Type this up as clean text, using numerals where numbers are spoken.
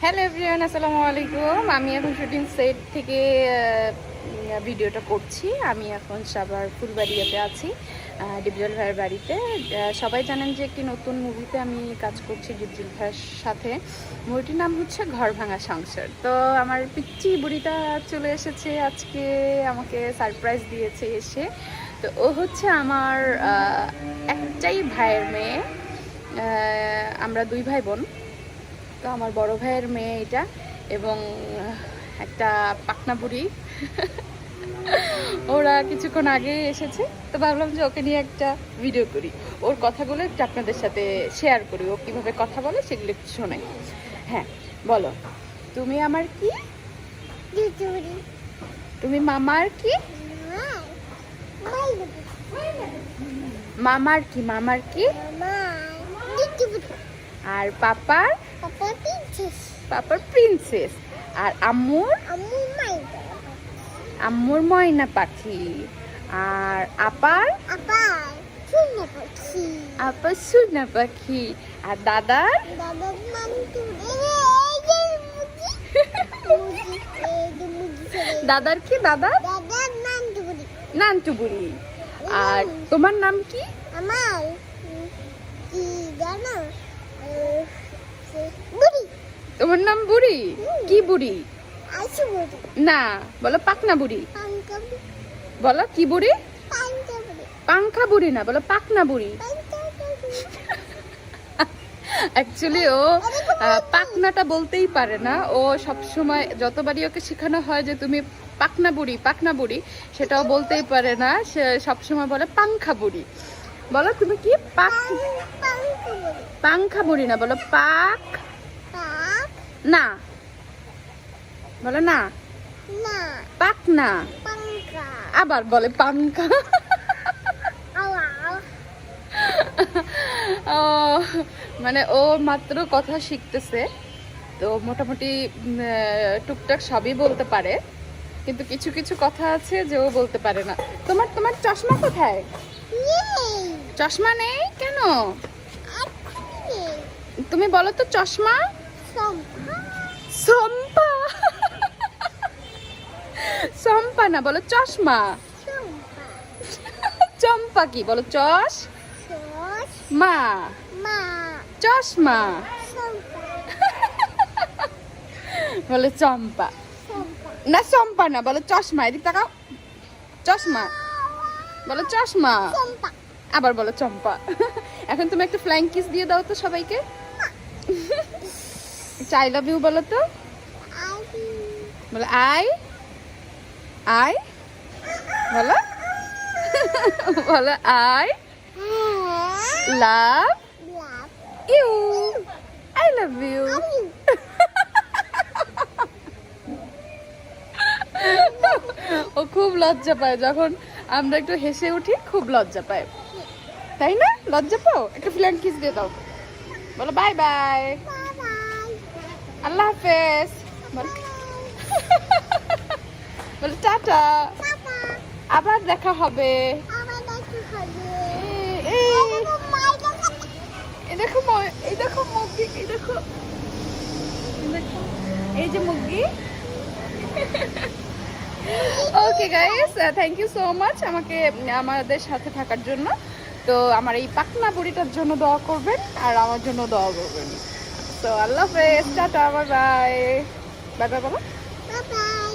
Hello everyone, আসসালামু আলাইকুম। আমি এখন শুটিং সেট থেকে ভিডিওটা করছি। আমি এখন সাভার ফুলবাড়িয়াতে আছি, ডিপজল ভাইয়ের বাড়িতে। সবাই জানেন যে একটি নতুন মুভিতে আমি কাজ করছি ডিপজল ভাইয়ের সাথে। মুভিটির নাম হচ্ছে ঘর ভাঙা সংসার। তো আমার পিচ্চি বুড়িটা চলে এসেছে আজকে, আমাকে সারপ্রাইজ দিয়েছে এসে। তো ও হচ্ছে আমার একটাই ভাইয়ের মেয়ে। আমরা দুই ভাই বোন। তো আমার বড় ভাইয়ের মেয়ে এটা, এবং একটা পাকনা বুড়ি। ওরা কিছুক্ষণ আগে এসেছে, তো ভাবলাম যে ওকে নিয়ে একটা ভিডিও করি, ওর কথাগুলো একটু আপনাদের সাথে শেয়ার করি, ও কীভাবে কথা বলে সেগুলো একটু শোনাই। হ্যাঁ, বলো, তুমি আমার কি? তুমি মামার কি? মামার কি? মামার কি? আর পাপার? পাপার প্রিন্সেস। আর আম্মুর? আম্মুর ময়না পাখি। আর আপার? আপার সুনা পাখি। আর দাদার? দাদার কি? দাদার নান্টু বুড়ি। আর তোমার নাম কি? আমার কি জানো? বুড়ি। তোমার নাম বুড়ি? কি বুড়ি? আইসু বুড়ি। না, বলো পাকনা বুড়ি। পাঙ্কা বুড়ি। বলো কি বুড়ি? পাঙ্কা বুড়ি। পাংখা বুড়ি না, বলো পাকনা বুড়ি। পাঙ্কা বুড়ি। অ্যাকচুয়ালি ও পাকনাটা বলতেই পারে না। ও সবসময় যতবারই ওকে শেখানো হয় যে তুমি পাকনা বুড়ি পাকনা বুড়ি, সেটাও বলতেই পারে না। সে সবসময় বলে পাংখা বুড়ি। বলো তুমি কি? পাঙ্কা বুড়ি। পাংখা বুড়ি না, বলো পাক পাক না, বলো না, না পাক না। পাঙ্কা। আবার বলে পাংখা। আওয়া। ও মানে ও মাত্র কথা শিখতেছে, তো মোটামুটি টুকটাক সবই বলতে পারে, কিন্তু কিছু কিছু কথা আছে যে ও বলতে পারে না। তোমার তোমার চশমা কোথায়? নেই। চশমা নেই কেন? এক্ষুনি নেই। তুমি বলো তো চশমা। সম্পা। সম্পা। সম্পা না, বলো চশমা। সম্পা। চম্পা কি? বলো চশ সস। মা। মা। চশমা। সম্পা। বলো চম্পা। সম্পা। না চম্পা না, বলো চশমা। এদিক তাকাও। চশমা, বলো চশমা। সম্পা। আবার বলো চম্পা। এখন তুমি একটা ফ্লাইং কিস দিয়ে দাও তো সবাইকে। আই লাভ ইউ বলো তো। আই। বলো আই আই বলো। বলো I love love you. I love you. You. ও খুব লজ্জা পায় যখন আমরা একটু হেসে উঠি, খুব লজ্জা পায়, তাই না? লজ্জা পাও? একটা ফ্ল্যাং কিস দিয়ে দাও। বলো বাই বাই, বাই। আল্লাহ হাফেজ। বলো টাটা, বাবা। আবার দেখা হবে। আবার দেখা হবে। এই এই দেখো মাই দেখা। এই দেখো মুরগি, এই দেখো, এই যে মুরগি। Okay guys, thank you so much আমাকে আমাদের সাথে থাকার জন্য। তো আমার এই পাকনা বুড়িটার জন্য দোয়া করবেন, আর আমার জন্য দোয়া করবেন। তো আল্লাহ হাফেজ, tata, bye bye. Bye bye বলো। Bye by.